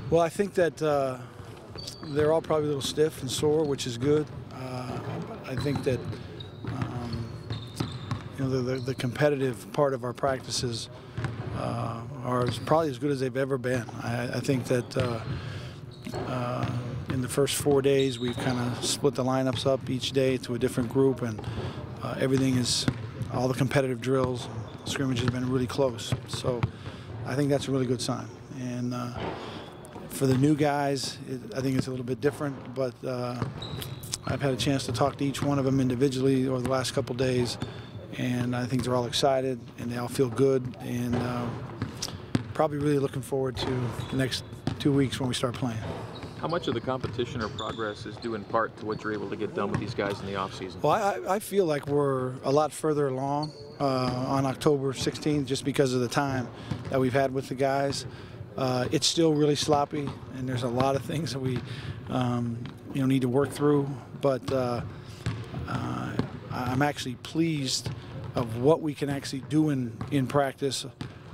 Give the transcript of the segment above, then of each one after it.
Well, I think that they're all probably a little stiff and sore, which is good. I think that you know, the competitive part of our practices are probably as good as they've ever been. I think that in the first 4 days we've kind of split the lineups up each day to a different group, and everything is, all the competitive drills, scrimmages have been really close. So I think that's a really good sign. And for the new guys, I think it's a little bit different, but I've had a chance to talk to each one of them individually over the last couple days, and I think they're all excited and they all feel good, and probably really looking forward to the next 2 weeks when we start playing. How much of the competition or progress is due in part to what you're able to get done with these guys in the offseason? Well, I feel like we're a lot further along on October 16th just because of the time that we've had with the guys. It's still really sloppy, and there's a lot of things that we you know, need to work through, but I'm actually pleased of what we can actually do in practice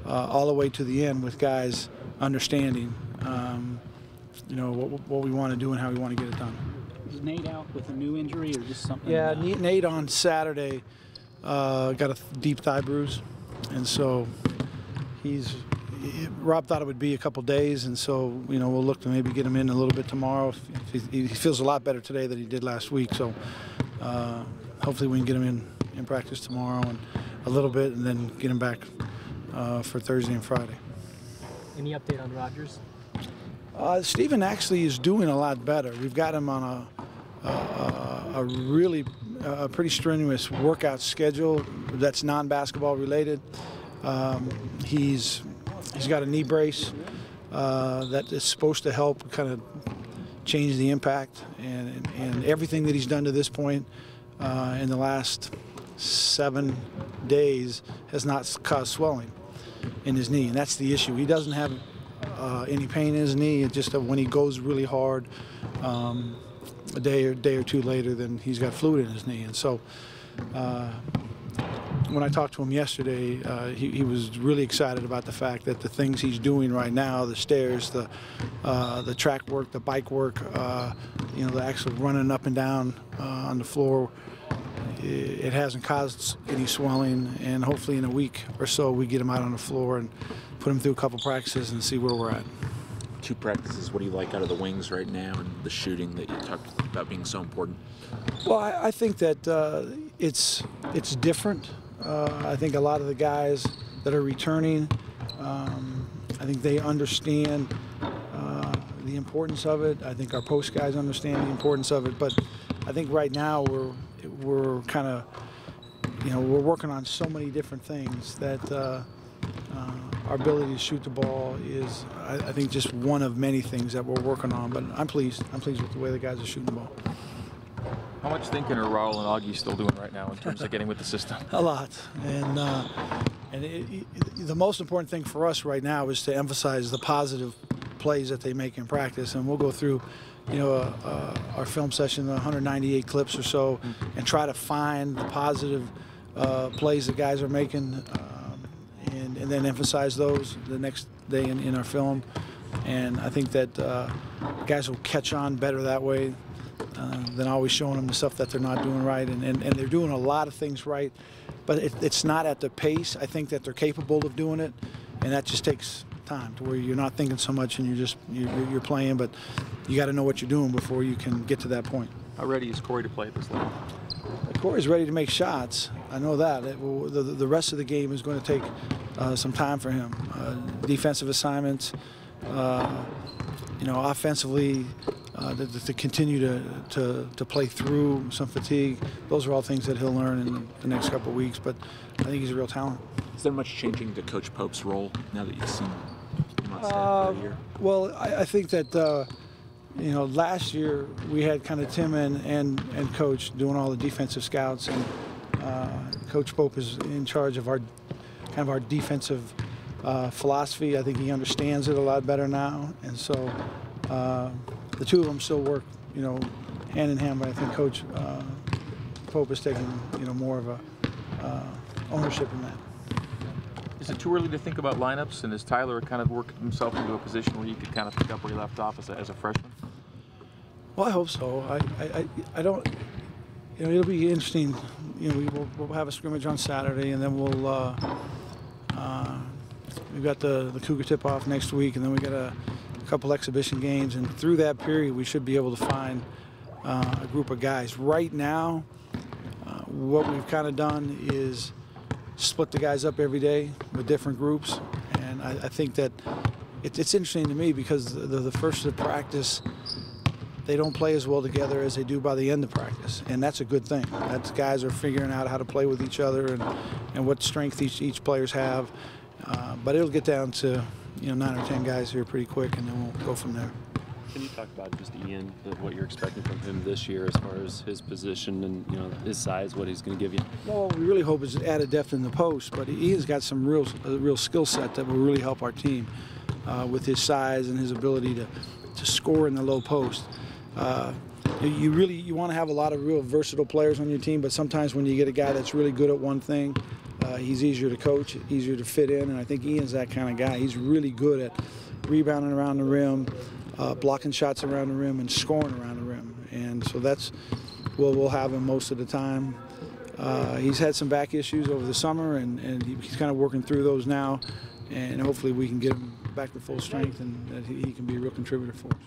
all the way to the end with guys understanding you know, what we want to do and how we want to get it done. Is Nate out with a new injury or just something? Yeah, Nate on Saturday got a deep thigh bruise, and so Rob thought it would be a couple days, and so, you know, we'll look to maybe get him in a little bit tomorrow. He feels a lot better today than he did last week, so hopefully we can get him in practice tomorrow and a little bit, and then get him back for Thursday and Friday. Any update on Rogers? Steven actually is doing a lot better. We've got him on a really pretty strenuous workout schedule that's non-basketball related. He's got a knee brace that is supposed to help kind of change the impact, and everything that he's done to this point in the last 7 days has not caused swelling in his knee, and that's the issue. He doesn't have any pain in his knee. It's just that when he goes really hard, a day or two later, then he's got fluid in his knee. And so when I talked to him yesterday, he was really excited about the fact that the things he's doing right now, the stairs, the track work, the bike work, you know, the actual running up and down on the floor, it hasn't caused any swelling, and hopefully in a week or so we get him out on the floor and put him through a couple practices and see where we're at. 2 practices, what do you like out of the wings right now, and the shooting that you talked about being so important? Well, I think that it's different. I think a lot of the guys that are returning, I think they understand the importance of it. I think our post guys understand the importance of it, but I think right now we're kind of, you know, we're working on so many different things that our ability to shoot the ball is, I think, just one of many things that we're working on. But I'm pleased. I'm pleased with the way the guys are shooting the ball. How much thinking are Raul and Augie still doing right now in terms of getting with the system? A lot, and the most important thing for us right now is to emphasize the positive plays that they make in practice, and we'll go through, you know, our film session, 198 clips or so, and try to find the positive plays that guys are making, and then emphasize those the next day in our film. And I think that guys will catch on better that way than always showing them the stuff that they're not doing right. And they're doing a lot of things right, but it's not at the pace I think that they're capable of doing it, and that just takes time to where you're not thinking so much and you're playing, but you got to know what you're doing before you can get to that point. How ready is Corey to play at this level? Corey's ready to make shots. I know that. The rest of the game is going to take some time for him. Defensive assignments, you know, offensively, to continue to play through some fatigue. Those are all things that he'll learn in the next couple of weeks, but I think he's a real talent. Is there much changing to Coach Pope's role now that you've seen him on staff for a year? Well, I think that you know, last year we had kind of Tim and Coach doing all the defensive scouts, and Coach Pope is in charge of our defensive philosophy. I think he understands it a lot better now, and so the two of them still work, you know, hand in hand. But I think Coach Pope is taking, you know, more of a ownership in that. Is it too early to think about lineups? And has Tyler kind of worked himself into a position where he could kind of pick up where he left off as a freshman? Well, I hope so. I don't. You know, it'll be interesting. You know, we'll have a scrimmage on Saturday, and then we've got the Cougar tip-off next week, and then we got a couple exhibition games, and through that period, we should be able to find a group of guys. Right now, what we've kind of done is split the guys up every day with different groups, and I think that it's interesting to me because the first of practice, they don't play as well together as they do by the end of practice, and that's a good thing. That's guys are figuring out how to play with each other and what strength each players have. But it'll get down to 9 or 10 guys here pretty quick, and then we'll go from there. Can you talk about just Ian, what you're expecting from him this year as far as his position and his size, what he's going to give you? Well, we really hope is added depth in the post, but Ian's got some real skill set that will really help our team with his size and his ability to score in the low post. You want to have a lot of real versatile players on your team, but sometimes when you get a guy that's really good at one thing, he's easier to coach, easier to fit in, and I think Ian's that kind of guy. He's really good at rebounding around the rim, blocking shots around the rim, and scoring around the rim. And so that's what we'll have him most of the time. He's had some back issues over the summer, and he's kind of working through those now, and hopefully we can get him back to full strength and that he can be a real contributor for us.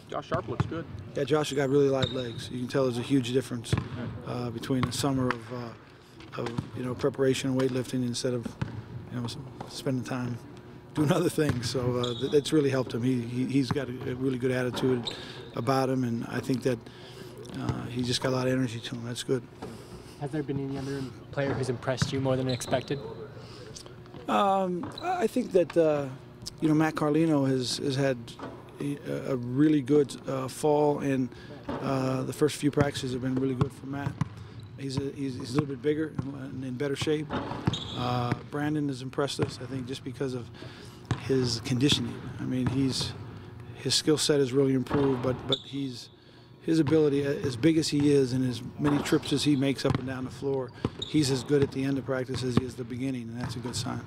Josh Sharp looks good. Yeah, Josh has got really live legs. You can tell there's a huge difference between the summer of preparation and weightlifting instead of spending time doing other things. So that's really helped him. He's got a really good attitude about him, and I think that he's just got a lot of energy to him. That's good. Has there been any other player who's impressed you more than expected? I think that Matt Carlino has had a really good fall, and the first few practices have been really good for Matt. He's a little bit bigger and in better shape. Brandon has impressed us, I think, just because of his conditioning. I mean, his skill set has really improved, but his ability, as big as he is and as many trips as he makes up and down the floor, he's as good at the end of practice as he is at the beginning, and that's a good sign.